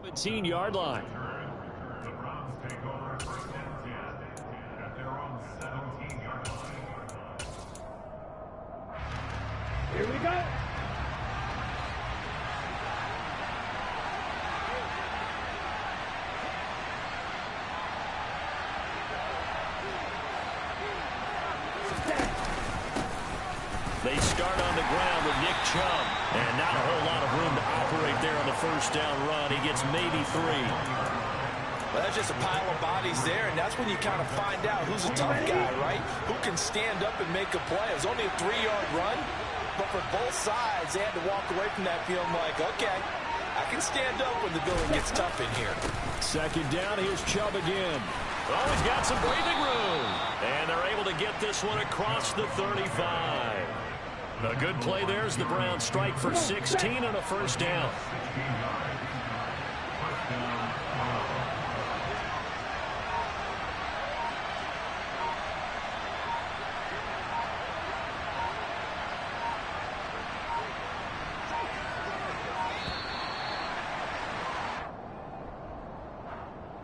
17-yard line. The Browns take over first and 10 at their own 17-yard line. Here we go. They start on the ground with Nick Chubb. And not a whole lot of room to operate there on the first down run. He gets maybe 3. Well, that's just a pile of bodies there, and that's when you kind of find out who's a tough guy, right? Who can stand up and make a play. It was only a 3-yard run, but for both sides, they had to walk away from that feeling like, okay, I can stand up when the going gets tough in here. Second down, here's Chubb again. Oh, he's got some breathing room. And they're able to get this one across the 35. A good play there as the Browns strike for 16 and a first down.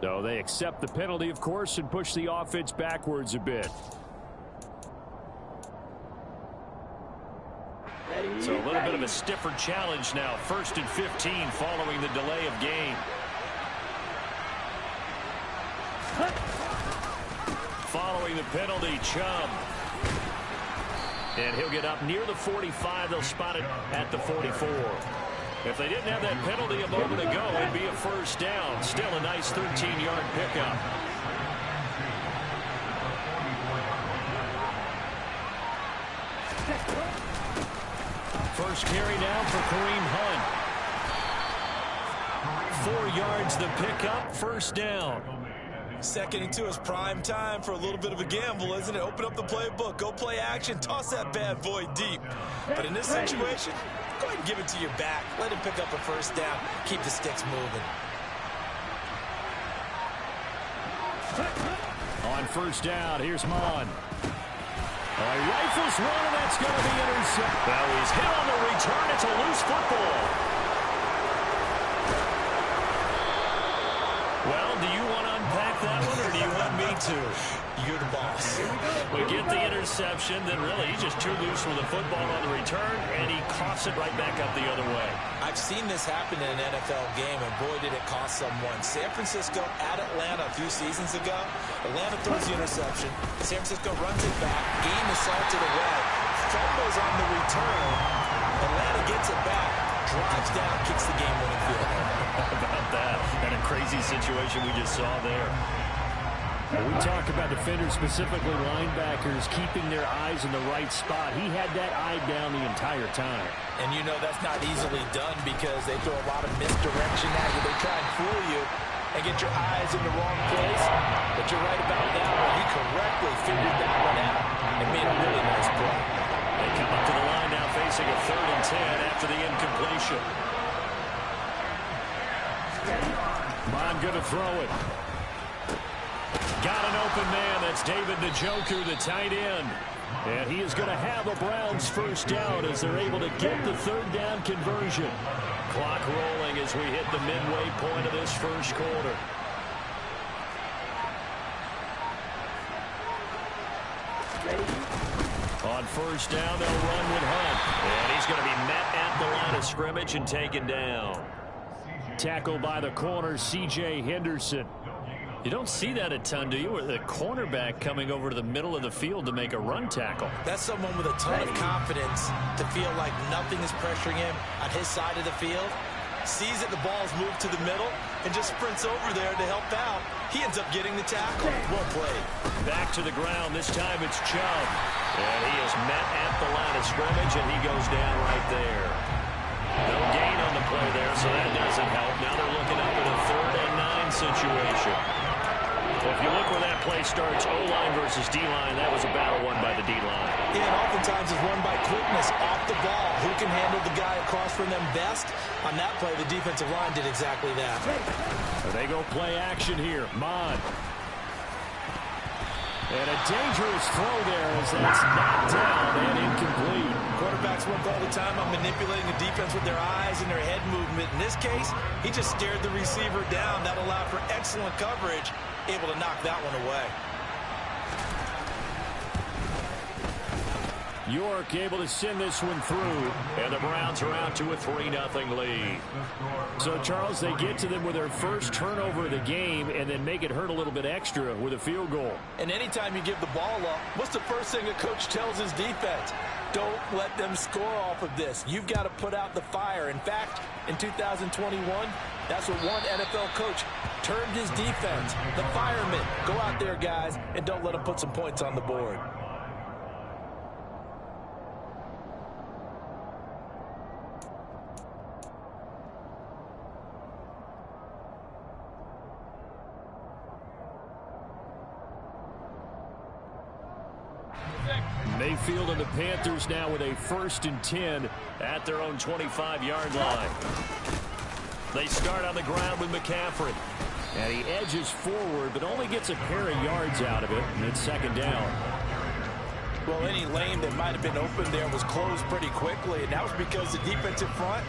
So they accept the penalty, of course, and push the offense backwards a bit. So a little bit of a stiffer challenge now. 1st and 15 following the delay of game. Following the penalty, Chubb. And he'll get up near the 45. They'll spot it at the 44. If they didn't have that penalty a moment ago, it'd be a first down. Still a nice 13-yard pickup. First carry down for Kareem Hunt. 4 yards the pickup, first down. 2nd and 2 is prime time for a little bit of a gamble, isn't it? Open up the playbook, go play action, toss that bad boy deep. But in this situation, go ahead and give it to your back. Let him pick up a first down. Keep the sticks moving. On first down, here's Mon. Rifles one, and that's going to be intercepted. Well, he's hit on the return. It's a loose football. Well, do you want to unpack that one, or do you want me to? You're the boss. We get the interception, then really he's just too loose with the football on the return, and he coughs it right back up the other way. I've seen this happen in an NFL game, and boy, did it cost someone. San Francisco at Atlanta a few seasons ago. Atlanta throws the interception. San Francisco runs it back. Game is salted away. Fumbles on the return. Atlanta gets it back. Drives down, kicks the game-winning field goal. How about that? And a crazy situation we just saw there. We talk about defenders, specifically linebackers, keeping their eyes in the right spot. He had that eye down the entire time. And you know that's not easily done because they throw a lot of misdirection at you. They try and fool you and get your eyes in the wrong place. But you're right about that one. He correctly figured that one out and made a really nice play. They come up to the line now facing a 3rd and 10 after the incompletion. Bond going to throw it. Got an open man. That's David Njoku, the tight end. And he is going to have a Browns first down as they're able to get the 3rd down conversion. Clock rolling as we hit the midway point of this first quarter. On first down, they'll run with Hunt. And he's going to be met at the line of scrimmage and taken down. Tackled by the corner, C.J. Henderson. You don't see that a ton, do you? With a cornerback coming over to the middle of the field to make a run tackle. That's someone with a ton of confidence to feel like nothing is pressuring him on his side of the field. Sees that the ball's moved to the middle and just sprints over there to help out. He ends up getting the tackle. Well played. Back to the ground. This time it's Chubb. And he is met at the line of scrimmage, and he goes down right there. No gain on the play there, so that doesn't help. Now they're looking up at a 3rd and 9 situation. If you look where that play starts, O-line versus D-line, that was a battle won by the D-line. Yeah, and oftentimes it's won by quickness off the ball. Who can handle the guy across from them best? On that play, the defensive line did exactly that. They go play action here. Mod. And a dangerous throw there as that's knocked down and incomplete. quarterbacks work all the time on manipulating the defense with their eyes and their head movement. In this case, he just stared the receiver down. That allowed for excellent coverage, able to knock that one away. York able to send this one through, and the Browns are out to a 3-0 lead. So, Charles, they get to them with their first turnover of the game and then make it hurt a little bit extra with a field goal. And anytime you give the ball up, what's the first thing a coach tells his defense? Don't let them score off of this. You've got to put out the fire. In fact, in 2021, that's what one NFL coach termed his defense. The firemen. Go out there, guys, and don't let them put some points on the board. Mayfield and the Panthers now with a 1st and 10 at their own 25-yard line. They start on the ground with McCaffrey. And he edges forward, but only gets a pair of yards out of it, and it's 2nd down. Well, any lane that might have been open there was closed pretty quickly, and that was because the defensive front,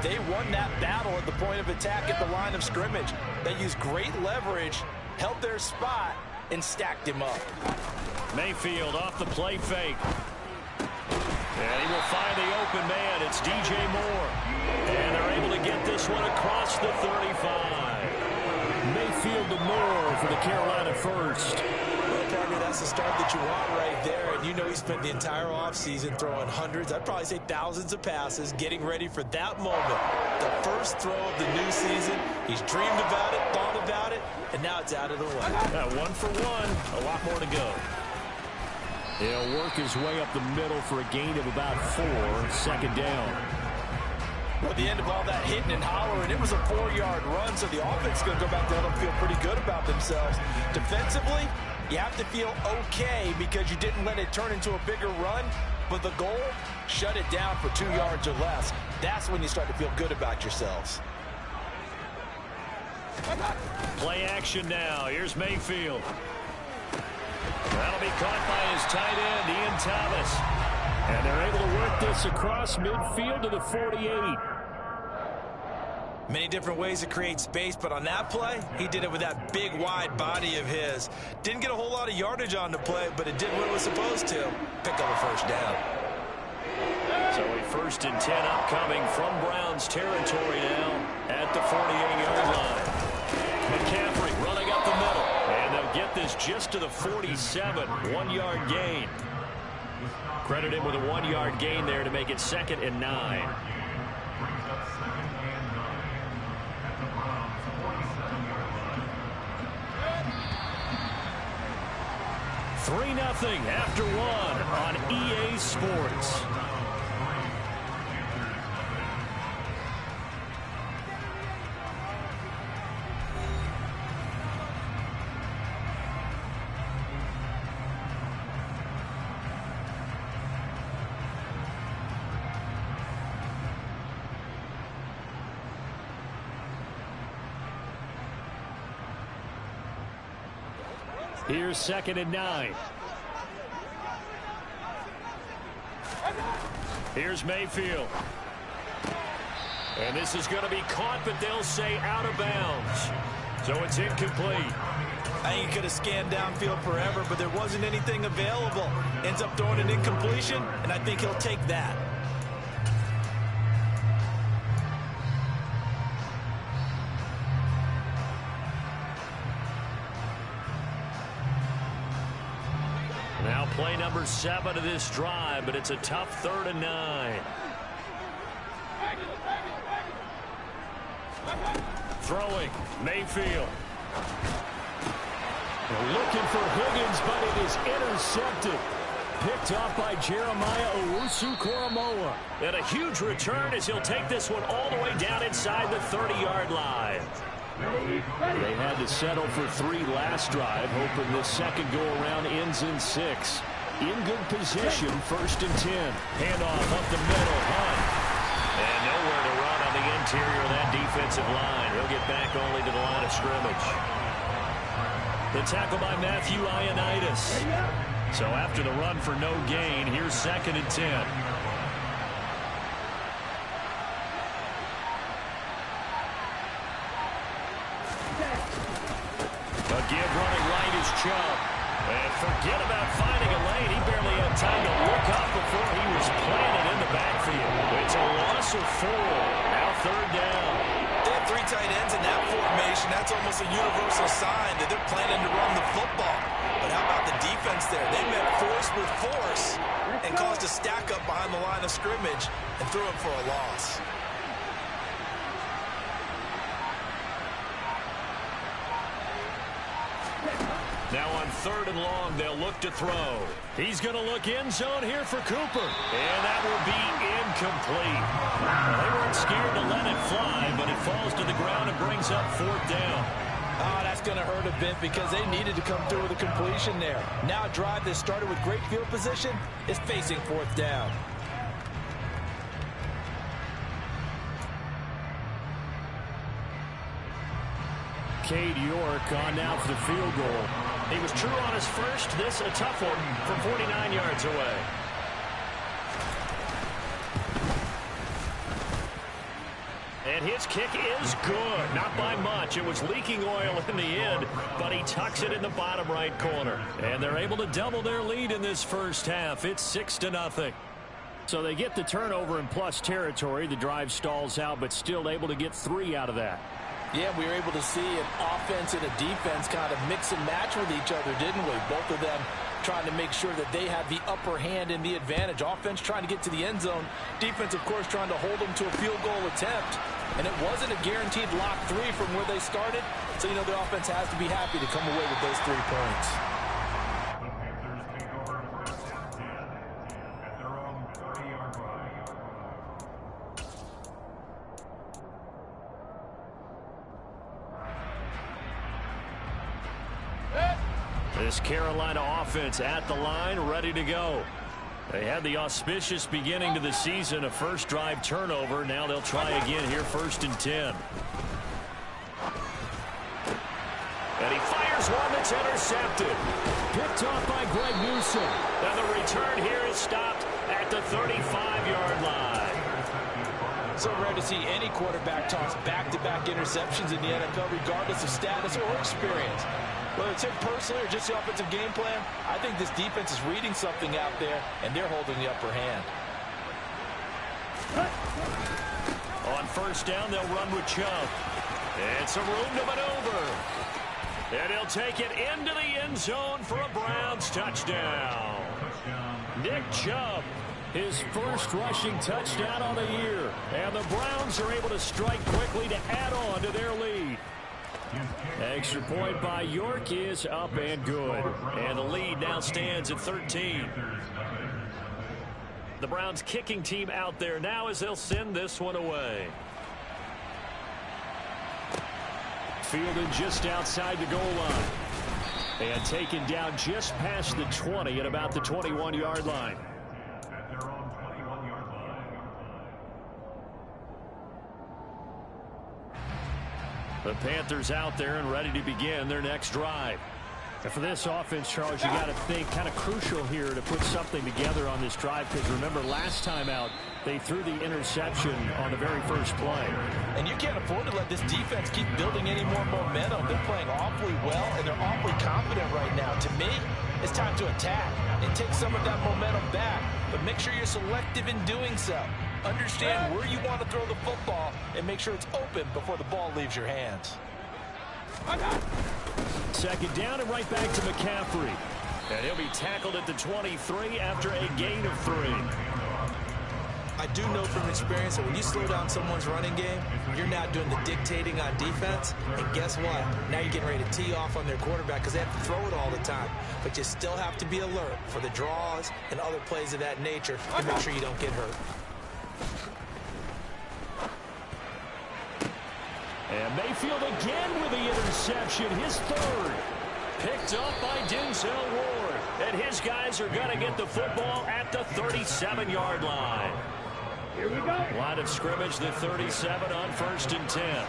they won that battle at the point of attack at the line of scrimmage. They used great leverage, held their spot, and stacked him up. Mayfield off the play fake. And he will find the open man. It's DJ Moore. And they're able to get this one across the 35. Mayfield to Moore for the Carolina first. Well, partner, that's the start that you want right there. And you know he spent the entire offseason throwing hundreds, I'd probably say thousands of passes, getting ready for that moment. The first throw of the new season. He's dreamed about it, thought about it, and now it's out of the way. 1 for 1. A lot more to go. He'll work his way up the middle for a gain of about 4. 2nd down. Well, the end of all that hitting and hollering, it was a 4-yard run, so the offense is going to go back there and feel pretty good about themselves. Defensively, you have to feel okay because you didn't let it turn into a bigger run, but the goal, shut it down for 2 yards or less. That's when you start to feel good about yourselves. Play action now. Here's Mayfield. That'll be caught by his tight end, Ian Thomas. And they're able to work this across midfield to the 48. Many different ways to create space, but on that play, he did it with that big, wide body of his. Didn't get a whole lot of yardage on the play, but it did what it was supposed to. Pick up a 1st down. So a 1st and 10 upcoming from Browns territory now at the 48-yard line. McCaffrey running up the middle. And they'll get this just to the 47. 1-yard gain. Credit him with a 1-yard gain there to make it 2nd and 9. 3-0 after 1 on EA Sports. Here's 2nd and 9. Here's Mayfield. And this is going to be caught, but they'll say out of bounds. So it's incomplete. I think he could have scanned downfield forever, but there wasn't anything available. Ends up throwing an incompletion, and I think he'll take that. Now play number 7 of this drive, but it's a tough 3rd and 9. Throwing, Mayfield. They're looking for Higgins, but it is intercepted. Picked off by Jeremiah Owusu-Koramoah. And a huge return as he'll take this one all the way down inside the 30-yard line. They had to settle for 3 last drive, hoping this second go-around ends in 6. In good position, 1st and 10. Handoff up the middle, Hunt. And nowhere to run on the interior of that defensive line. He'll get back only to the line of scrimmage. The tackle by Matthew Ioannidis. So after the run for no gain, here's 2nd and 10. give running right is Chubb. And forget about finding a lane. He barely had time to look up before he was planted in the backfield. It's a loss of 4. Now 3rd down. They have 3 tight ends in that formation. That's almost a universal sign that they're planning to run the football. But how about the defense there? They met force with force and caused a stack up behind the line of scrimmage and threw him for a loss. Now on 3rd and long, they'll look to throw. He's going to look end zone here for Cooper. And that will be incomplete. Well, they weren't scared to let it fly, but it falls to the ground and brings up 4th down. Oh, that's going to hurt a bit because they needed to come through with a completion there. Now a drive that started with great field position is facing 4th down. Cade York on now for the field goal. He was true on his first. This a tough one from 49 yards away. And his kick is good. Not by much. It was leaking oil in the end, but he tucks it in the bottom right corner. And they're able to double their lead in this first half. It's 6-0. So they get the turnover in plus territory. The drive stalls out, but still able to get 3 out of that. Yeah, we were able to see an offense and a defense kind of mix and match with each other, didn't we? Both of them trying to make sure that they have the upper hand and the advantage. Offense trying to get to the end zone. Defense, of course, trying to hold them to a field goal attempt. And it wasn't a guaranteed lock 3 from where they started. So, you know, the offense has to be happy to come away with those 3 points. The Panthers take over 1st and 10 at their own 30-yard line. This Carolina offense at the line, ready to go. They had the auspicious beginning to the season, a first drive turnover. Now they'll try again here, 1st and 10. And he fires one that's intercepted. Picked off by Greg Newsom. And the return here is stopped at the 35-yard line. So rare to see any quarterback toss back-to-back interceptions in the NFL, regardless of status or experience. Whether it's him personally or just the offensive game plan, I think this defense is reading something out there, and they're holding the upper hand. On 1st down, they'll run with Chubb. And some room to maneuver. And he'll take it into the end zone for a Browns touchdown. Nick Chubb, his first rushing touchdown on the year. And the Browns are able to strike quickly to add on to their lead. Extra point by York is up and good. And the lead now stands at 13. The Browns kicking team out there now as they'll send this one away. Fielded just outside the goal line. And taken down just past the 20 at about the 21-yard line. At their own 21-yard line. The Panthers out there and ready to begin their next drive. And for this offense, Charles, you got to think kind of crucial here to put something together on this drive, because remember last time out they threw the interception on the very first play. And you can't afford to let this defense keep building any more momentum. They're playing awfully well, and they're awfully confident right now. To me, it's time to attack and take some of that momentum back, but make sure you're selective in doing so. Understand where you want to throw the football and make sure it's open before the ball leaves your hands. Second down and right back to McCaffrey. And he'll be tackled at the 23 after a gain of 3. I do know from experience that when you slow down someone's running game, you're not doing the dictating on defense. And guess what? Now you're getting ready to tee off on their quarterback because they have to throw it all the time. But you still have to be alert for the draws and other plays of that nature to make sure you don't get hurt. And Mayfield again with the interception, his 3rd. Picked up by Denzel Ward. And his guys are going to get the football at the 37-yard line. Here we go. Line of scrimmage, the 37 on 1st and 10.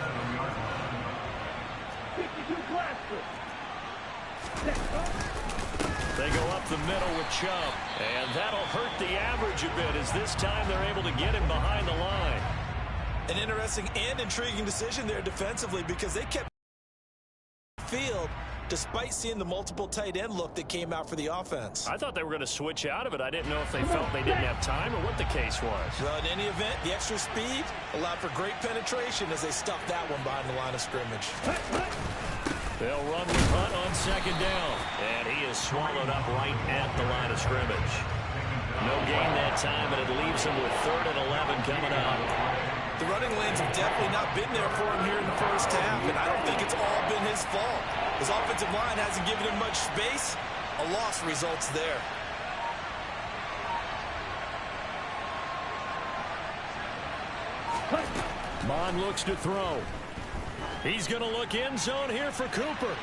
They go up the middle with Chubb. And that'll hurt the average a bit as this time they're able to get him behind the line. An interesting and intriguing decision there defensively because they kept field despite seeing the multiple tight end look that came out for the offense. I thought they were going to switch out of it. I didn't know if they felt they didn't have time or what the case was. Well, in any event, the extra speed allowed for great penetration as they stuffed that one behind the line of scrimmage. They'll run with Hunt on second down. And he is swallowed up right at the line of scrimmage. No gain that time, and it leaves him with 3rd and 11 coming up. The running lanes have definitely not been there for him here in the first half, and I don't think it's all been his fault. His offensive line hasn't given him much space. A loss results there. Mon looks to throw. He's going to look end zone here for Cooper.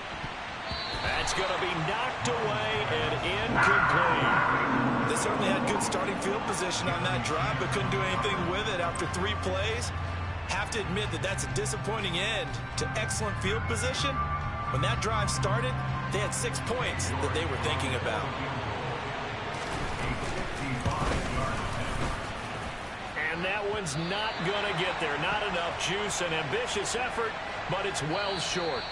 That's going to be knocked away and incomplete. They certainly had good starting field position on that drive, but couldn't do anything with it after 3 plays. Have to admit that that's a disappointing end to excellent field position. When that drive started, they had 6 points that they were thinking about. And that one's not going to get there. Not enough juice. An ambitious effort, but it's well short.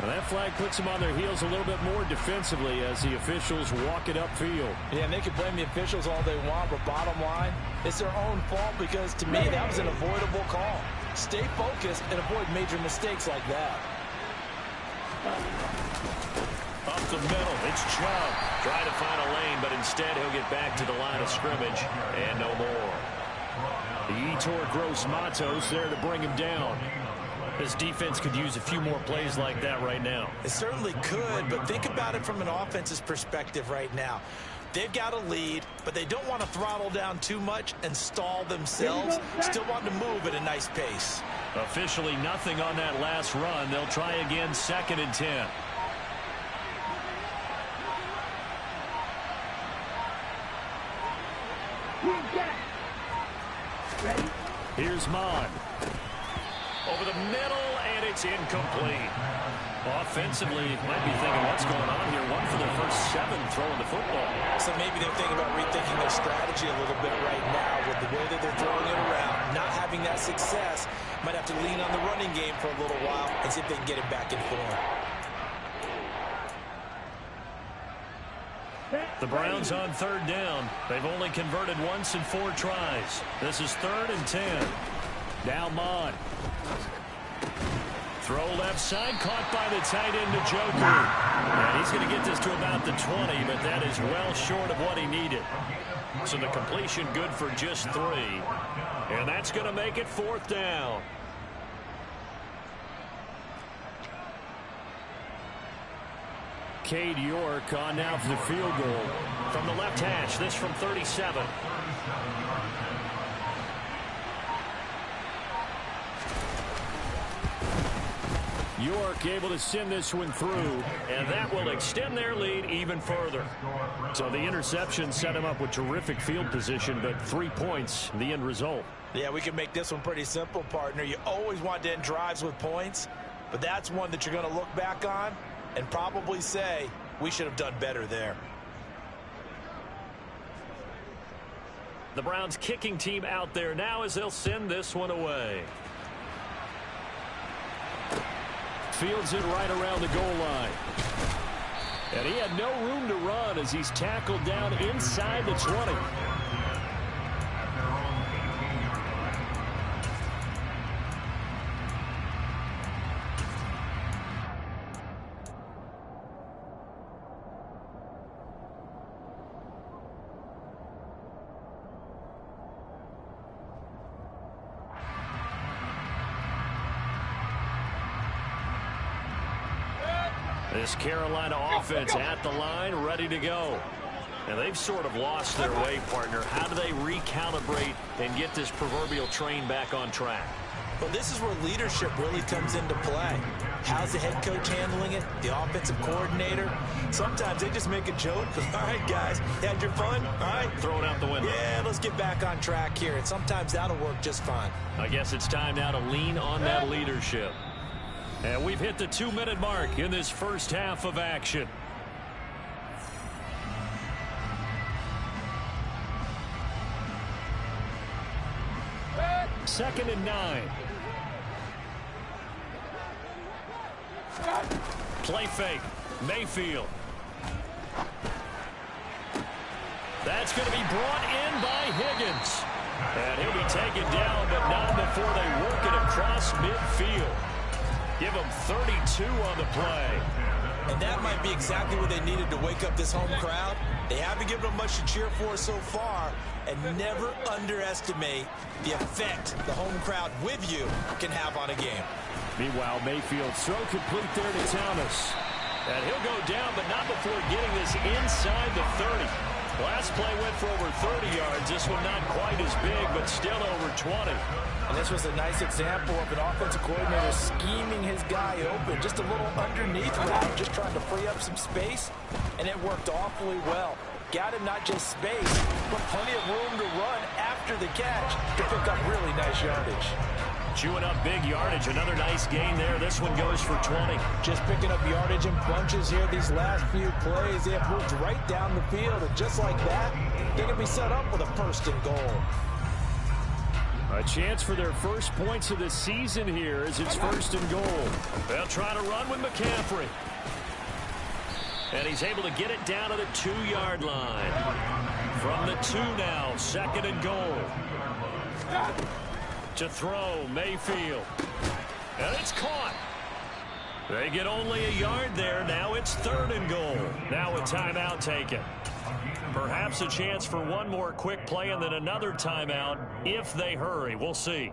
Well, that flag puts them on their heels a little bit more defensively as the officials walk it upfield. Yeah, and they can blame the officials all they want, but bottom line, it's their own fault because, to me, that was an avoidable call. Stay focused and avoid major mistakes like that. Up the middle, it's Chubb. Trying to find a lane, but instead he'll get back to the line of scrimmage and no more. The Etor Gross Matos there to bring him down. This defense could use a few more plays like that right now. It certainly could, but think about it from an offense's perspective right now. They've got a lead, but they don't want to throttle down too much and stall themselves. Still want to move at a nice pace. Officially nothing on that last run. They'll try again 2nd and 10. Here's Mon. Over the middle, and it's incomplete. Offensively, might be thinking what's going on here. 1 for their first 7 throwing the football. So maybe they're thinking about rethinking their strategy a little bit right now with the way that they're throwing it around. Not having that success, might have to lean on the running game for a little while and see if they can get it back in form. The Browns on 3rd down. They've only converted once in 4 tries. This is 3rd and 10. Now Mon. Throw left side, caught by the tight end Njoku. And he's going to get this to about the 20, but that is well short of what he needed. So the completion good for just 3. And that's going to make it 4th down. Cade York on now for the field goal. From the left hash, this from 37. York able to send this one through, and that will extend their lead even further. So the interception set him up with terrific field position, but 3 points, the end result. Yeah, we can make this one pretty simple, partner. You always want to end drives with points, but that's one that you're going to look back on and probably say, we should have done better there. The Browns kicking team out there now as they'll send this one away. Fields it right around the goal line. And he had no room to run as he's tackled down inside the 20. This Carolina offense at the line, ready to go. And they've sort of lost their way, partner. How do they recalibrate and get this proverbial train back on track? Well, this is where leadership really comes into play. How's the head coach handling it? The offensive coordinator? Sometimes they just make a joke. All right, guys, you had your fun? All right. Throw it out the window. Yeah, let's get back on track here. And sometimes that'll work just fine. I guess it's time now to lean on that leadership. And we've hit the 2-minute mark in this first half of action. Second and 9. Play fake. Mayfield. That's going to be brought in by Higgins. And he'll be taken down, but not before they work it across midfield. Give him 32 on the play. And that might be exactly what they needed to wake up this home crowd. They haven't given them much to cheer for so far, and never underestimate the effect the home crowd with you can have on a game. Meanwhile, Mayfield throw complete there to Thomas. And he'll go down, but not before getting this inside the 30. Last play went for over 30 yards. This one not quite as big, but still over 20. And this was a nice example of an offensive coordinator scheming his guy open. Just a little underneath route, just trying to free up some space, and it worked awfully well. Got him not just space, but plenty of room to run after the catch to pick up really nice yardage. Chewing up big yardage. Another nice gain there. This one goes for 20. Just picking up yardage in bunches here these last few plays. They have moved right down the field, and just like that, they're going to be set up with a first and goal. A chance for their first points of the season here as it's first and goal. They'll try to run with McCaffrey. And he's able to get it down to the 2-yard line. From the 2 now, second and goal. To throw, Mayfield. And it's caught. They get only a yard there. Now it's third and goal. Now a timeout taken. Perhaps a chance for one more quick play and then another timeout if they hurry. We'll see.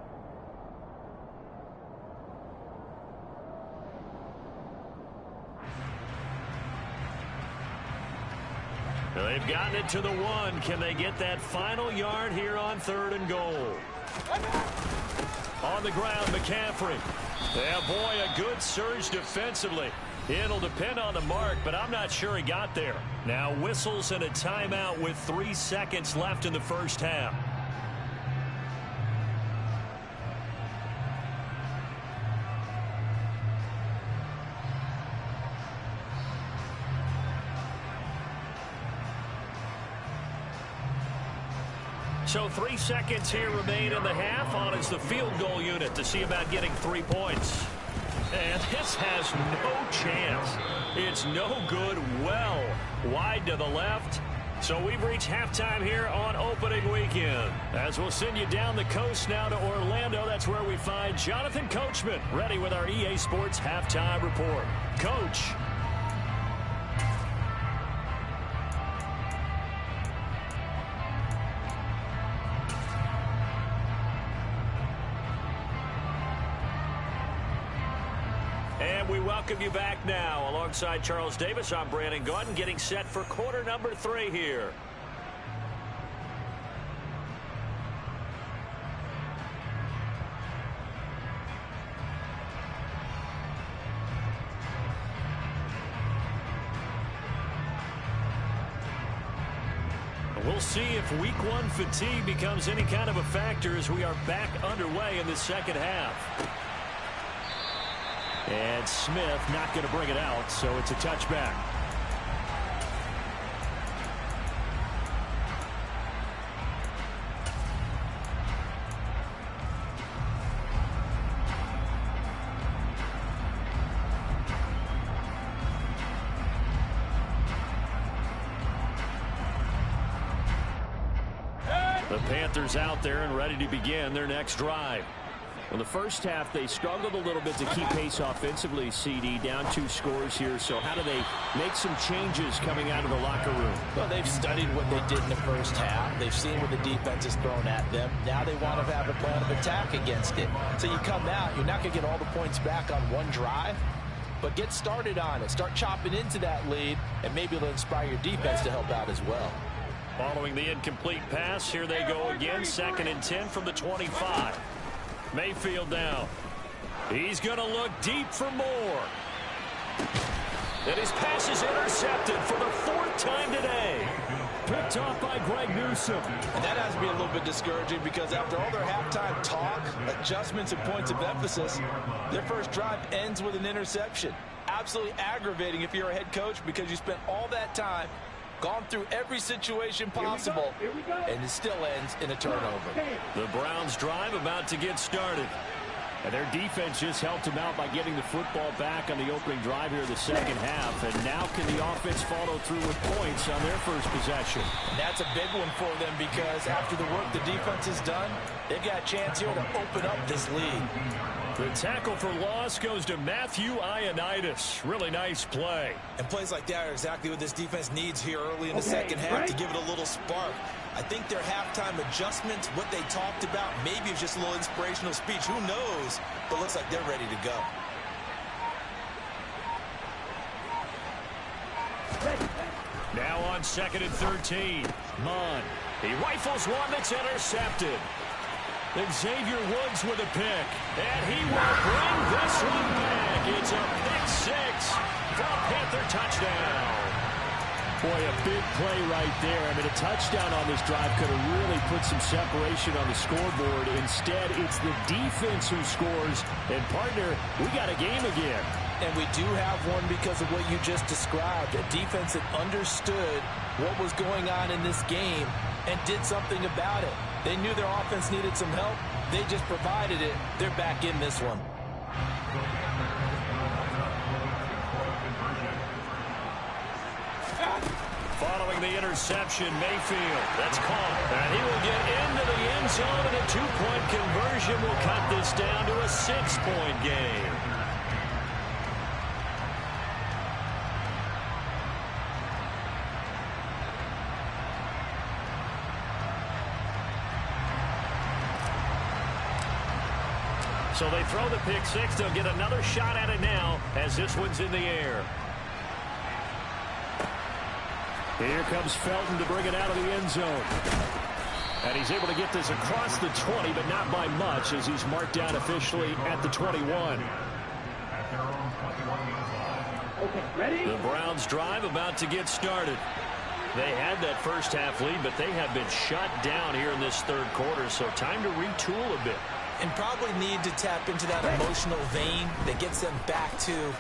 They've gotten it to the 1. Can they get that final yard here on third and goal? On the ground, McCaffrey. Yeah, boy, a good surge defensively. It'll depend on the mark, but I'm not sure he got there. Now whistles and a timeout with 3 seconds left in the first half. So 3 seconds here remain in the half. On is the field goal unit to see about getting 3 points. And this has no chance. It's no good. Well wide to the left. So we've reached halftime here on opening weekend. As we'll send you down the coast now to Orlando. That's where we find Jonathan Coachman ready with our EA Sports halftime report. Coach. We welcome you back now. Alongside Charles Davis, I'm Brandon Gaudin, getting set for quarter number 3 here. We'll see if week 1 fatigue becomes any kind of a factor as we are back underway in the second half. And Smith not going to bring it out, so it's a touchback. The Panthers out there and ready to begin their next drive. In the first half, they struggled a little bit to keep pace offensively, CD, down 2 scores here. So how do they make some changes coming out of the locker room? Well, they've studied what they did in the first half. They've seen what the defense has thrown at them. Now they want to have a plan of attack against it. So you come out, you're not going to get all the points back on one drive, but get started on it. Start chopping into that lead, and maybe it'll inspire your defense to help out as well. Following the incomplete pass, here they go again. 2nd and 10 from the 25. Mayfield now. He's going to look deep for more. And his pass is intercepted for the 4th time today. Picked off by Greg Newsome. And that has to be a little bit discouraging because after all their halftime talk, adjustments, and points of emphasis, their first drive ends with an interception. Absolutely aggravating if you're a head coach because you spent all that time, gone through every situation possible, and it still ends in a turnover. The Browns drive about to get started. And their defense just helped them out by getting the football back on the opening drive here in the second half. And now can the offense follow through with points on their first possession? And that's a big one for them because after the work the defense has done, they've got a chance here to open up this lead. The tackle for loss goes to Matthew Ioannidis. Really nice play. And plays like that are exactly what this defense needs here early in the second half to give it a little spark. I think their halftime adjustments, what they talked about, maybe it's just a little inspirational speech. Who knows? But looks like they're ready to go. Now on 2nd and 13. Munn. He rifles one that's intercepted. Then Xavier Woods with a pick. And he will bring this one back. It's a pick six for a Panther touchdown. Boy, a big play right there. I mean, a touchdown on this drive could have really put some separation on the scoreboard. Instead, it's the defense who scores. And, partner, we got a game again. And we do have one because of what you just described. A defense that understood what was going on in this game and did something about it. They knew their offense needed some help. They just provided it. They're back in this one. Following the interception, Mayfield. That's caught. And he will get into the end zone, and a two-point conversion will cut this down to a 6-point game. So they throw the pick six. They'll get another shot at it now as this one's in the air. Here comes Felton to bring it out of the end zone. And he's able to get this across the 20, but not by much as he's marked down officially at the 21. Okay, ready? The Browns drive about to get started. They had that first half lead, but they have been shut down here in this third quarter, so time to retool a bit. And probably need to tap into that emotional vein that gets them back to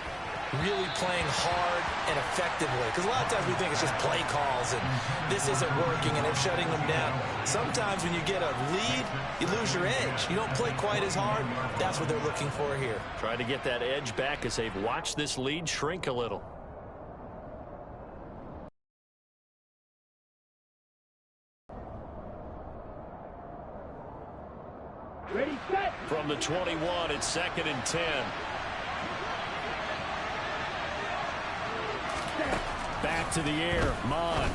really playing hard and effectively. Because a lot of times we think it's just play calls and this isn't working and it's shutting them down. Sometimes when you get a lead, you lose your edge. You don't play quite as hard. That's what they're looking for here. Try to get that edge back as they've watched this lead shrink a little. Ready, set. From the 21, it's 2nd and 10. Back to the air, Munn.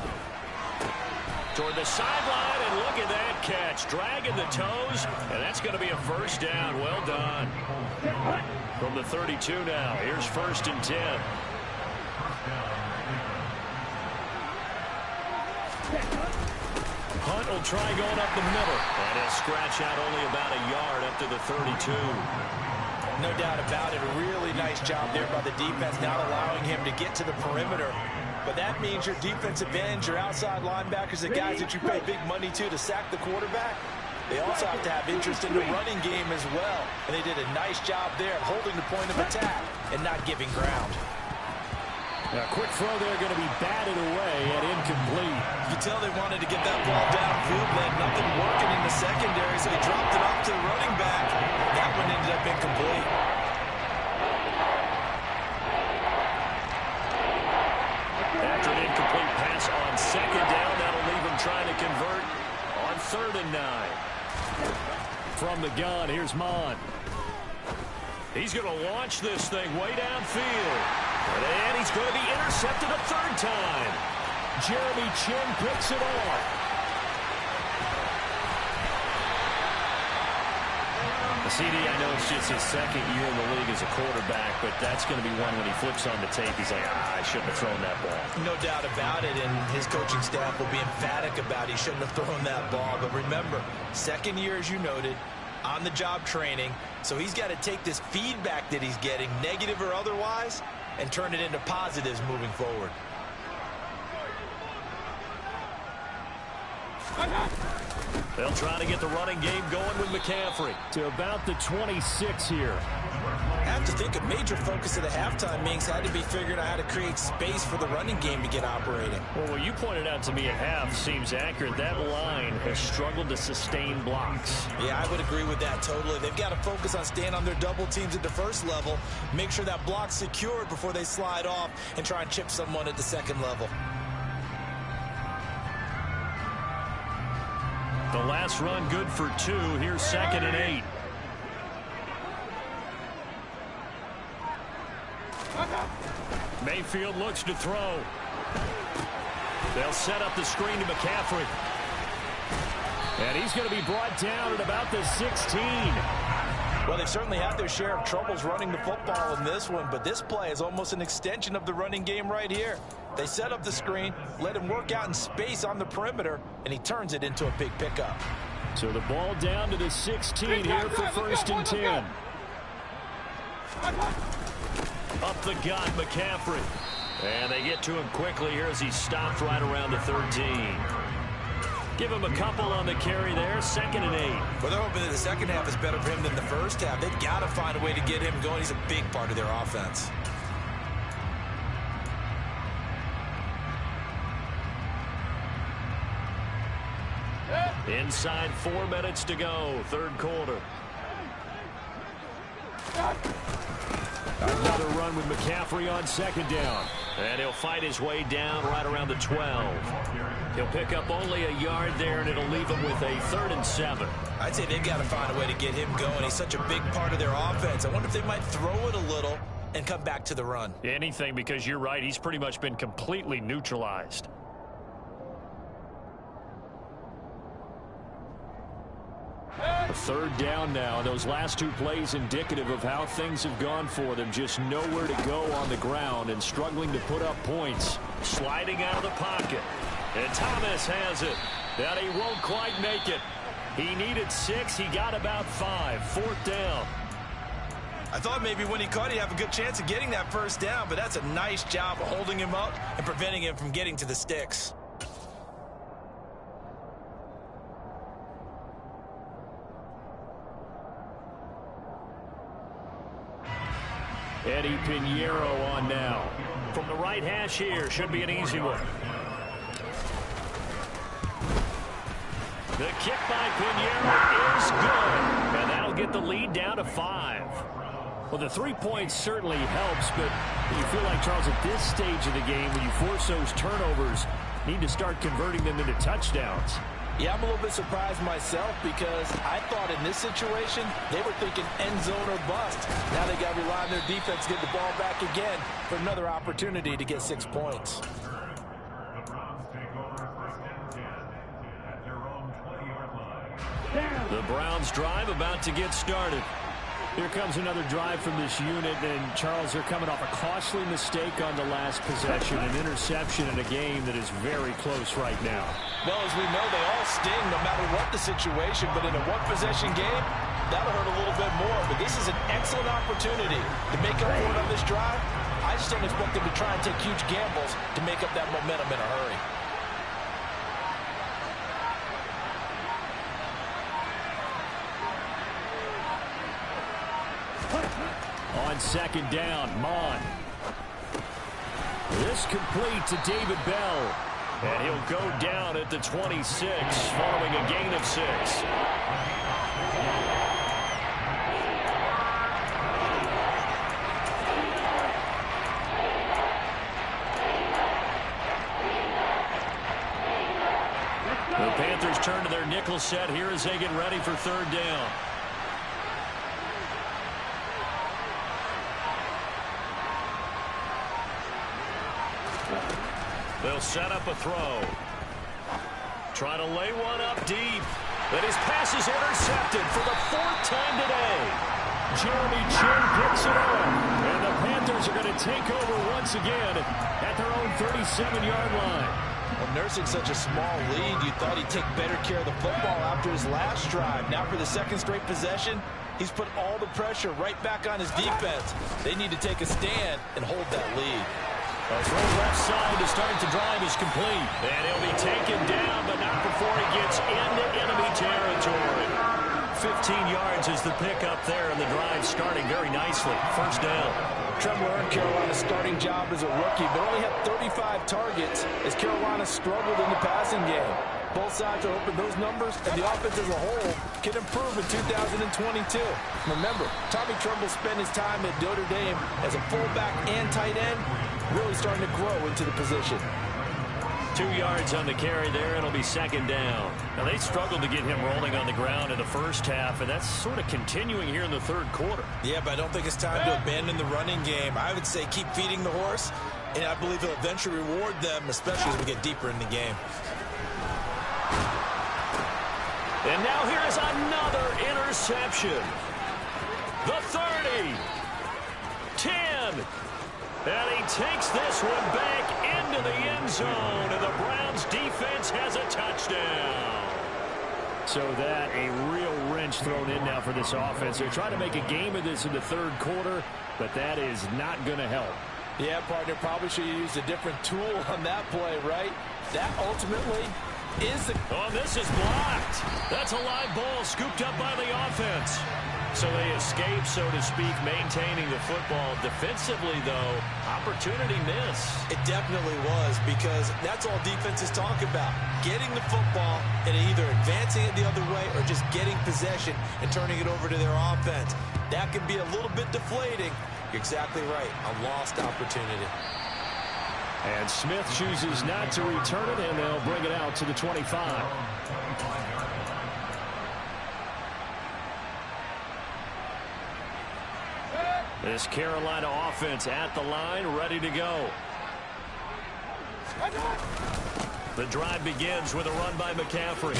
Toward the sideline, and look at that catch. Dragging the toes, and that's going to be a first down. Well done. From the 32 now, here's 1st and 10. Hunt will try going up the middle. And he'll scratch out only about a yard up to the 32. No doubt about it. A really nice job there by the defense, not allowing him to get to the perimeter. But that means your defensive ends, your outside linebackers, the guys that you pay big money to sack the quarterback, they also have to have interest in the running game as well. And they did a nice job there holding the point of attack and not giving ground. Now, quick throw there going to be batted away and incomplete. You can tell they wanted to get that ball downfield, but had nothing working in the secondary, so they dropped it off to the running back. That one ended up incomplete. After an incomplete pass on 2nd down, that'll leave him trying to convert on 3rd and 9. From the gun, here's Munn. He's going to launch this thing way downfield. And he's going to be intercepted a 3rd time. Jeremy Chin picks it off. CD, I know it's just his 2nd year in the league as a quarterback, but that's going to be one when he flips on the tape. He's like, I shouldn't have thrown that ball. No doubt about it, and his coaching staff will be emphatic about he shouldn't have thrown that ball. But remember, 2nd year, as you noted, on-the-job training, so he's got to take this feedback that he's getting, negative or otherwise, and turn it into positives moving forward. They'll try to get the running game going with McCaffrey to about the 26 here. have to think a major focus of the halftime meetings had to be figuring out how to create space for the running game to get operating. Well, what you pointed out to me at half seems accurate. That line has struggled to sustain blocks. Yeah, I would agree with that totally. They've got to focus on staying on their double teams at the first level, make sure that block's secured before they slide off and try and chip someone at the second level. The last run good for 2. Here's 2nd and 8. Mayfield looks to throw. They'll set up the screen to McCaffrey. And he's going to be brought down at about the 16. Well, they've certainly had their share of troubles running the football in this one, but this play is almost an extension of the running game right here. They set up the screen, let him work out in space on the perimeter, and he turns it into a big pickup. So the ball down to the 16 here for 1st and 10. Up the gut, McCaffrey. And they get to him quickly here as he's stopped right around the 13. Give him a couple on the carry there. 2nd and 8. Well, they're hoping that the second half is better for him than the first half. They've got to find a way to get him going. He's a big part of their offense. Inside 4 minutes to go, 3rd quarter. Another run with McCaffrey on 2nd down. And he'll fight his way down right around the 12. He'll pick up only a yard there, and it'll leave him with a 3rd and 7. I'd say they've got to find a way to get him going. He's such a big part of their offense. I wonder if they might throw it a little and come back to the run. Anything, because you're right. He's pretty much been completely neutralized. A 3rd down now, and those last 2 plays indicative of how things have gone for them. Just nowhere to go on the ground and struggling to put up points. Sliding out of the pocket. And Thomas has it. That he won't quite make it. He needed 6. He got about 5. 4th down. I thought maybe when he caught it, he'd have a good chance of getting that 1st down, but that's a nice job of holding him up and preventing him from getting to the sticks. Eddie Pinheiro on now. From the right hash here, should be an easy one. The kick by Pinheiro is good. And that'll get the lead down to 5. Well, the 3 points certainly helps, but you feel like, Charles, at this stage of the game, when you force those turnovers, need to start converting them into touchdowns. Yeah, I'm a little bit surprised myself because I thought in this situation they were thinking end zone or bust. Now they got to rely on their defense to get the ball back again for another opportunity to get 6 points. The Browns take over 1st and 10 at their own 20-yard line. The Browns drive about to get started. Here comes another drive from this unit, and Charles, they're coming off a costly mistake on the last possession, an interception in a game that is very close right now. Well, as we know, they all sting no matter what the situation, but in a one-possession game, that'll hurt a little bit more. But this is an excellent opportunity to make up for it on this drive. I just don't expect them to try and take huge gambles to make up that momentum in a hurry. On 2nd down, Mon. This complete to David Bell. And he'll go down at the 26 following a gain of 6. The Panthers turn to their nickel set here as they get ready for 3rd down. They'll set up a throw. Trying to lay one up deep. And his pass is intercepted for the 4th time today. Jeremy Chin picks it up. And the Panthers are going to take over once again at their own 37-yard line. Well, nursing such a small lead, you thought he'd take better care of the football after his last drive. Now for the 2nd straight possession, he's put all the pressure right back on his defense. They need to take a stand and hold that lead. A throw left side to start the drive is complete. And he'll be taken down, but not before he gets into enemy territory. 15 yards is the pickup there, and the drive starting very nicely. First down. Trevor earned Carolina's starting job as a rookie, but only had 35 targets as Carolina struggled in the passing game. Both sides are hoping those numbers and the offense as a whole can improve in 2022. Remember, Tommy Tremble spent his time at Notre Dame as a fullback and tight end, really starting to grow into the position. 2 yards on the carry there. It'll be second down. Now, they struggled to get him rolling on the ground in the first half, and that's sort of continuing here in the third quarter. Yeah, but I don't think it's time to abandon the running game. I would say keep feeding the horse, and I believe he'll eventually reward them, especially as we get deeper in the game. And now here is another interception. The 30. 10. And he takes this one back into the end zone, and the Browns defense has a touchdown. So that a real wrench thrown in now for this offense. They're trying to make a game of this in the third quarter, but that is not going to help. Yeah, partner, probably should have used a different tool on that play, right? That ultimately is the... Oh, this is blocked. That's a live ball scooped up by the offense. So they escape, so to speak, maintaining the football. Defensively, though, opportunity miss. It definitely was, because that's all defenses talk about. Getting the football and either advancing it the other way or just getting possession and turning it over to their offense. That can be a little bit deflating. You're exactly right. A lost opportunity. And Smith chooses not to return it, and they'll bring it out to the 25. This Carolina offense at the line, ready to go. The drive begins with a run by McCaffrey.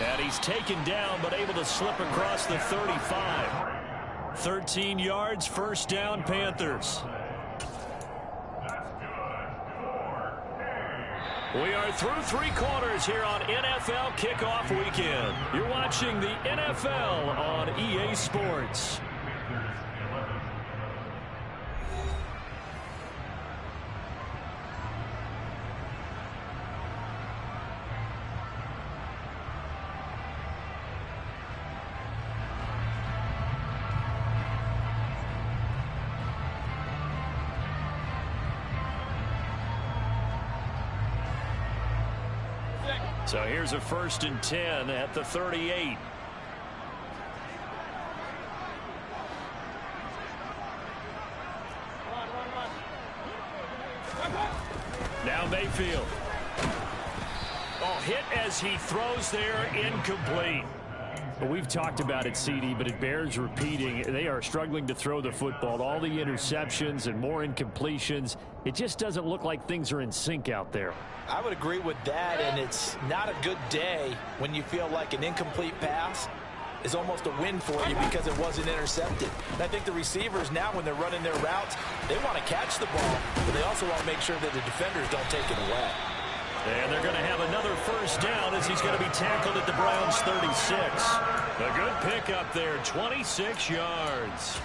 And he's taken down, but able to slip across the 35. 13 yards, first down, Panthers. We are through three quarters here on NFL Kickoff Weekend. You're watching the NFL on EA Sports. So here's a 1st and 10 at the 38. Now Mayfield. Oh, hit as he throws there, incomplete. Well, we've talked about it, CD, but it bears repeating. They are struggling to throw the football. All the interceptions and more incompletions. It just doesn't look like things are in sync out there. I would agree with that, and it's not a good day when you feel like an incomplete pass is almost a win for you because it wasn't intercepted. And I think the receivers now, when they're running their routes, they want to catch the ball, but they also want to make sure that the defenders don't take it away. And they're going to have another first down as he's going to be tackled at the Browns' 36. A good pickup there, 26 yards.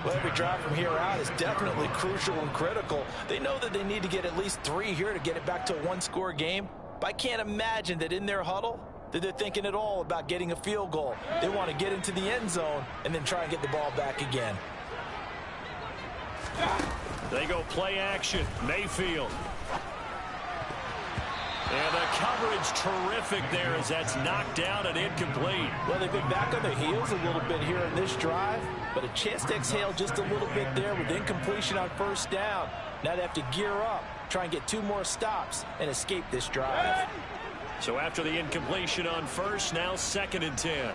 Well, every drive from here out is definitely crucial and critical. They know that they need to get at least 3 here to get it back to a one-score game. But I can't imagine that in their huddle that they're thinking at all about getting a field goal. They want to get into the end zone and then try and get the ball back again. They go play action. Mayfield. And the coverage terrific there as that's knocked down and incomplete. Well, they've been back on their heels a little bit here in this drive, but a chance to exhale just a little bit there with incompletion on first down. Now they have to gear up, try and get 2 more stops and escape this drive. So after the incompletion on first, now 2nd and 10.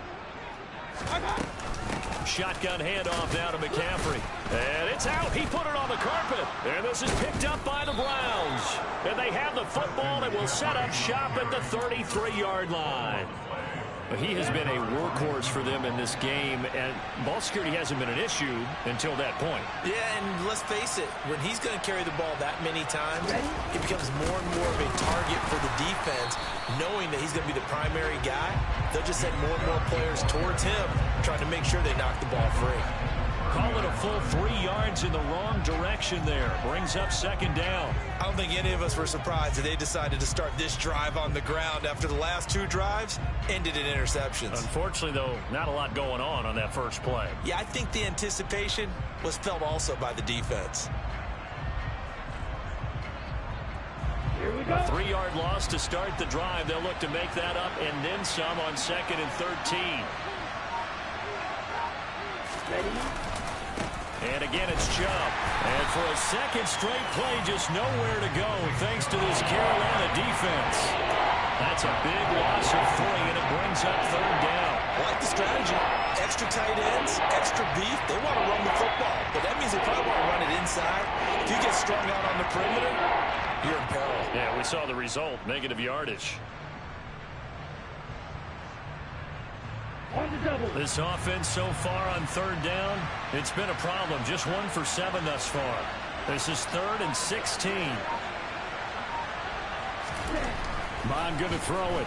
Shotgun handoff now to McCaffrey. And it's out. He put it on the carpet. And this is picked up by the Browns. And they have the football and will set up shop at the 33-yard line. He has been a workhorse for them in this game, and ball security hasn't been an issue until that point. Yeah, and let's face it, when he's going to carry the ball that many times, he becomes more and more of a target for the defense, knowing that he's going to be the primary guy. They'll just send more and more players towards him, trying to make sure they knock the ball free. Call it a full 3 yards in the wrong direction there. Brings up second down. I don't think any of us were surprised that they decided to start this drive on the ground after the last 2 drives ended in interceptions. Unfortunately, though, not a lot going on that first play. Yeah, I think the anticipation was felt also by the defense. Here we go. A 3-yard loss to start the drive. They'll look to make that up and then some on 2nd and 13. Ready? And again, it's Chubb. And for a second straight play, just nowhere to go thanks to this Carolina defense. That's a big loss of 3, and it brings up 3rd down. I like the strategy. Extra tight ends, extra beef. They want to run the football, but that means they probably want to run it inside. If you get strung out on the perimeter, you're in peril. Yeah, we saw the result, negative yardage. On the double. This offense so far on 3rd down, it's been a problem. Just 1 for 7 thus far. This is 3rd and 16. Mon going to throw it.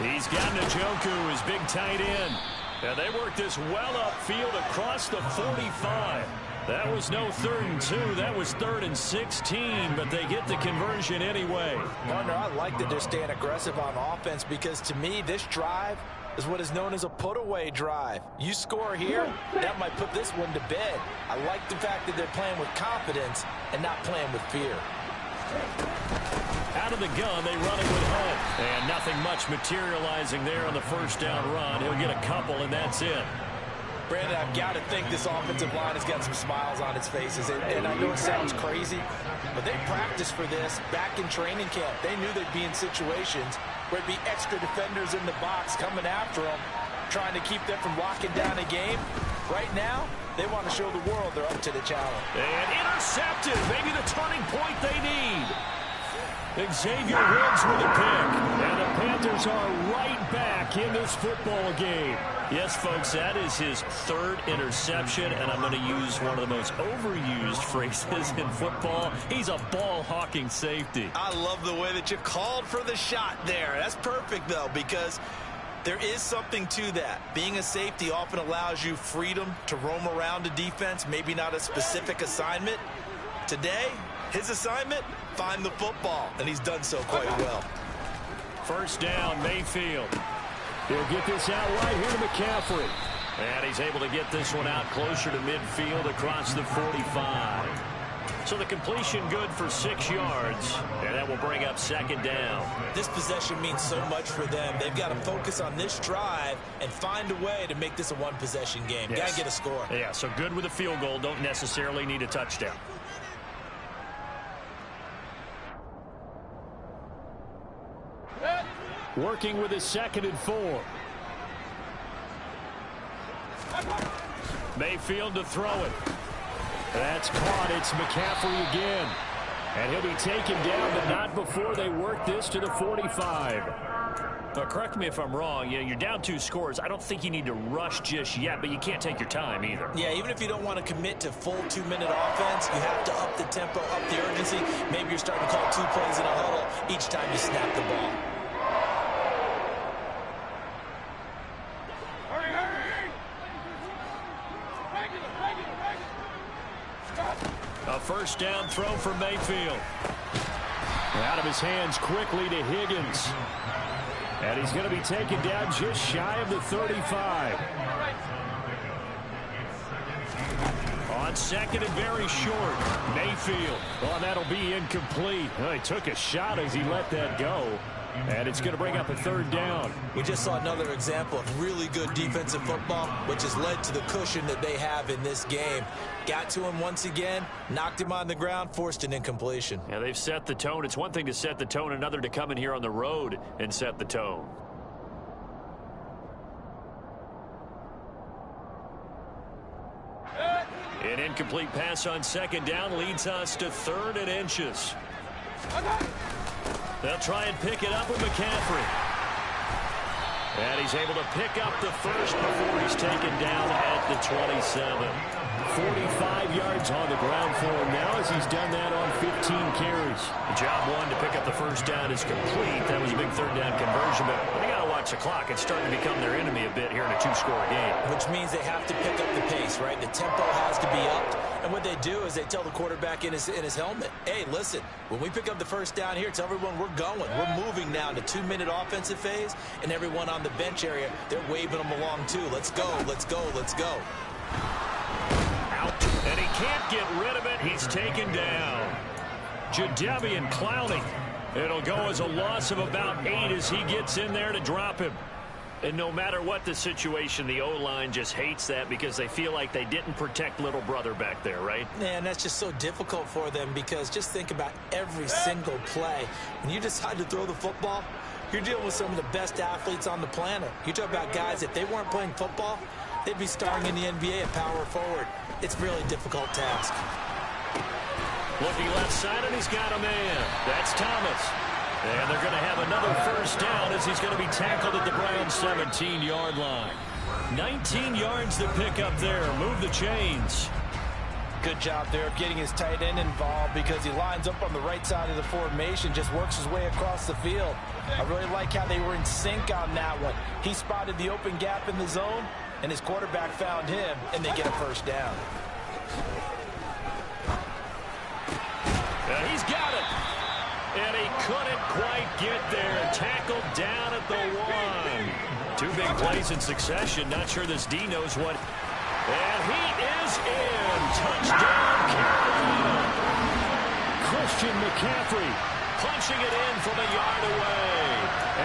He's got Njoku, his big tight end. And they work this well upfield across the 45. That was no 3rd and 2. That was 3rd and 16, but they get the conversion anyway. Partner, I like that they're staying aggressive on offense because, to me, this drive is what is known as a put-away drive. You score here, that might put this one to bed. I like the fact that they're playing with confidence and not playing with fear. Out of the gun, they run it with Hunt. And nothing much materializing there on the 1st down run. He'll get a couple, and that's it. Brandon, I've got to think this offensive line has got some smiles on its faces. And I know it sounds crazy, but they practiced for this back in training camp. They knew they'd be in situations where it'd be extra defenders in the box coming after them, trying to keep them from locking down a game. Right now, they want to show the world they're up to the challenge. And intercepted. Maybe the turning point they need. Xavier Woods with a pick. And the Panthers are right back in this football game. Yes, folks, that is his 3rd interception, and I'm going to use one of the most overused phrases in football. He's a ball-hawking safety. I love the way that you called for the shot there. That's perfect, though, because there is something to that. Being a safety often allows you freedom to roam around a defense, maybe not a specific assignment. Today, his assignment, find the football, and he's done so quite well. 1st down, Mayfield. He'll get this out right here to McCaffrey. And he's able to get this one out closer to midfield across the 45. So the completion good for 6 yards, and that will bring up 2nd down. This possession means so much for them. They've got to focus on this drive and find a way to make this a 1-possession game. Yes. Got to get a score. Yeah, so good with a field goal. Don't necessarily need a touchdown. Working with his 2nd and 4. Mayfield to throw it. That's caught. It's McCaffrey again. And he'll be taken down, but not before they work this to the 45. Correct me if I'm wrong. You're down 2 scores. I don't think you need to rush just yet, but you can't take your time either. Yeah, even if you don't want to commit to full 2-minute offense, you have to up the tempo, up the urgency. Maybe you're starting to call 2 plays in a huddle each time you snap the ball. A 1st down throw for Mayfield. Out of his hands quickly to Higgins. And he's going to be taken down just shy of the 35. On 2nd and very short. Mayfield. Well, that'll be incomplete. Well, he took a shot as he let that go. And it's going to bring up a 3rd down. We just saw another example of really good defensive football, which has led to the cushion that they have in this game. Got to him once again, knocked him on the ground, forced an incompletion. Yeah, they've set the tone. It's one thing to set the tone, another to come in here on the road and set the tone. An incomplete pass on 2nd down leads us to 3rd and inches. They'll try and pick it up with McCaffrey. And he's able to pick up the 1st before he's taken down at the 27. 45 yards on the ground for him now as he's done that on 15 carries. Job 1 to pick up the 1st down is complete. That was a big 3rd down conversion, but they got to watch watch the clock. It's starting to become their enemy a bit here in a two-score game. Which means they have to pick up the pace, right? The tempo has to be upped. And what they do is they tell the quarterback in his helmet, hey, listen, when we pick up the first down here, tell everyone we're going. We're moving now to 2-minute offensive phase, and everyone on the bench area, they're waving them along too. Let's go, let's go, let's go. Out, and he can't get rid of it. He's taken down. Jadeveon Clowney. It'll go as a loss of about 8 as he gets in there to drop him. And no matter what the situation, the O-line just hates that because they feel like they didn't protect little brother back there, right? Man, that's just so difficult for them because just think about every single play. When you decide to throw the football, you're dealing with some of the best athletes on the planet. You talk about guys, if they weren't playing football, they'd be starring in the NBA at power forward. It's a really difficult task. Looking left side, and he's got a man. That's Thomas. And they're going to have another first down as he's going to be tackled at the Browns' 17-yard line. 19 yards to pick up there. Move the chains. Good job there of getting his tight end involved because he lines up on the right side of the formation, just works his way across the field. I really like how they were in sync on that one. He spotted the open gap in the zone, and his quarterback found him, and they get a first down. He's got it. And he couldn't quite get there. Tackled down at the 1. 2 big plays in succession. Not sure this D knows what. And he is in. Touchdown, Carolina. Christian McCaffrey punching it in from a yard away.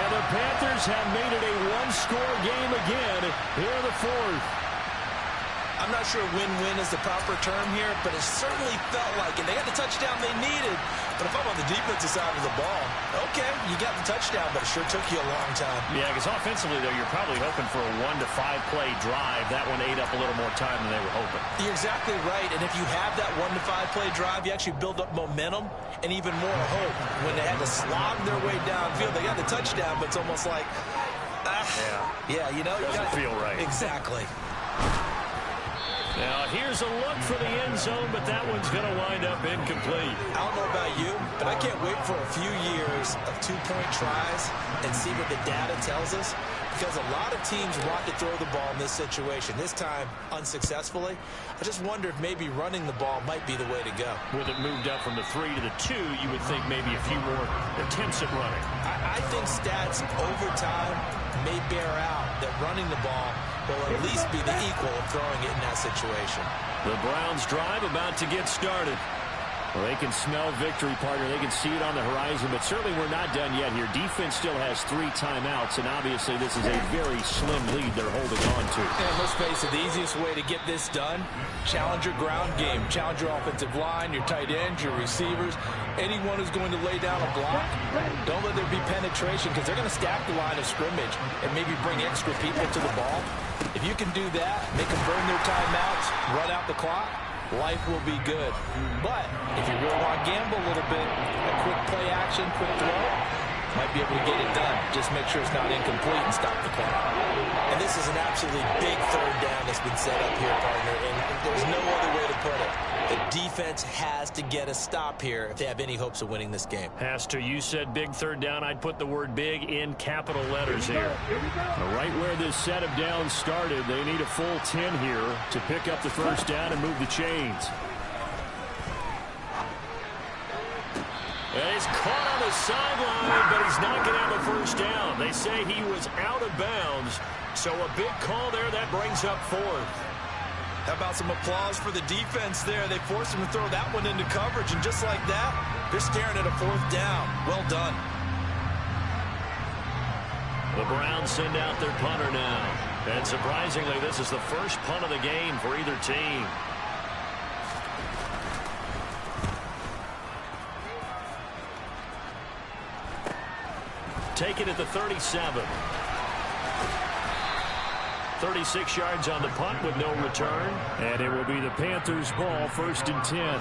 And the Panthers have made it a one-score game again here in the 4th. I'm not sure win-win is the proper term here, but it certainly felt like it. They got the touchdown they needed, but if I'm on the defensive side of the ball, okay, you got the touchdown, but it sure took you a long time. Yeah, because offensively, though, you're probably hoping for a 1 to 5 play drive. That one ate up a little more time than they were hoping. You're exactly right, and if you have that 1 to 5 play drive, you actually build up momentum and even more hope. When they had to slog their way downfield, they got the touchdown, but it's almost like, yeah, you know. Doesn't feel right. Exactly. Now, here's a look for the end zone, but that one's going to wind up incomplete. I don't know about you, but I can't wait for a few years of 2-point tries and see what the data tells us, because a lot of teams want to throw the ball in this situation. This time, unsuccessfully. I just wonder if maybe running the ball might be the way to go. With it moved up from the 3 to the 2, you would think maybe a few more attempts at running. I think stats over time may bear out that running the ball will at least be the equal of throwing it in that situation. The Browns drive about to get started. Well, they can smell victory, partner. They can see it on the horizon, but certainly we're not done yet here. Defense still has 3 timeouts, and obviously this is a very slim lead they're holding on to. And let's face it, the easiest way to get this done, challenge your ground game. Challenge your offensive line, your tight ends, your receivers, anyone who's going to lay down a block. Don't let there be penetration, because they're going to stack the line of scrimmage and maybe bring extra people to the ball. If you can do that, make them burn their timeouts, run out the clock, life will be good. But if you really want to gamble a little bit, a quick play action, quick throw, might be able to get it done. Just make sure it's not incomplete and stop the clock. And this is an absolutely big 3rd down that's been set up here, partner, and there's no other way to put it. The defense has to get a stop here if they have any hopes of winning this game. Has to. You said big 3rd down. I'd put the word big in capital letters here. Right where this set of downs started, they need a full 10 here to pick up the first down and move the chains. And he's caught on the sideline, but he's not going to have a first down. They say he was out of bounds, so a big call there. That brings up 4th. How about some applause for the defense there? They forced him to throw that one into coverage, and just like that, they're staring at a 4th down. Well done. The Browns send out their punter now. And surprisingly, this is the first punt of the game for either team. Take it at the 37. 36 yards on the punt with no return. And it will be the Panthers' ball, 1st and 10.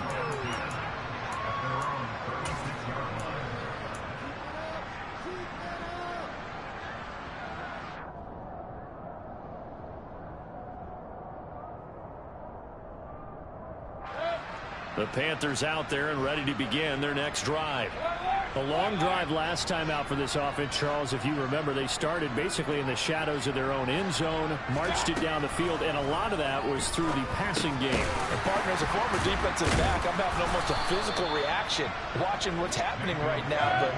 The Panthers out there and ready to begin their next drive. A long drive last time out for this offense, Charles. If you remember, they started basically in the shadows of their own end zone, marched it down the field, and a lot of that was through the passing game. And partner, as a former defensive back, I'm having almost a physical reaction watching what's happening right now. But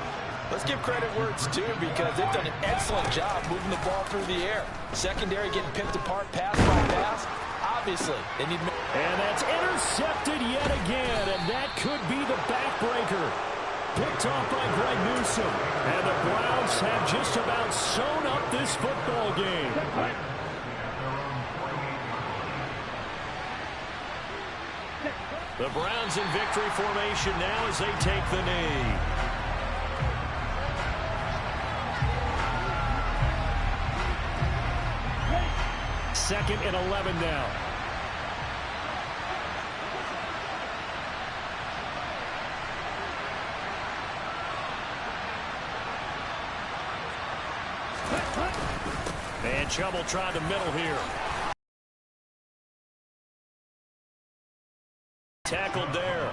let's give credit where it's due, because they've done an excellent job moving the ball through the air. Secondary getting picked apart pass by pass. Obviously, they need... And that's intercepted yet again, and that could be the backbreaker. Picked off by Greg Newsome. And the Browns have just about sewn up this football game. The Browns in victory formation now as they take the knee. Second and 11 now. And trouble trying to middle here. Tackled there.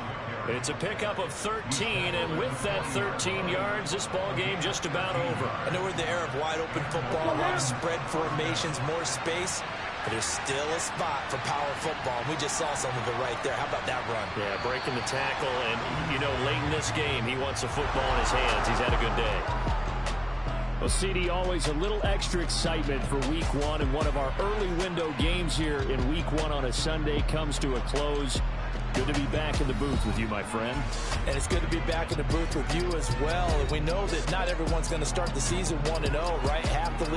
It's a pickup of 13, and with that 13 yards, this ball game just about over. I know we're in the era of wide open football, a lot of spread formations, more space, but there's still a spot for power football. We just saw some of it right there. How about that run? Yeah, breaking the tackle, and, you know, late in this game, he wants the football in his hands. He's had a good day. Well, CD, always a little extra excitement for Week 1, and one of our early window games here in Week 1 on a Sunday comes to a close. Good to be back in the booth with you, my friend. And it's good to be back in the booth with you as well. And we know that not everyone's going to start the season 1-0, right? Half the league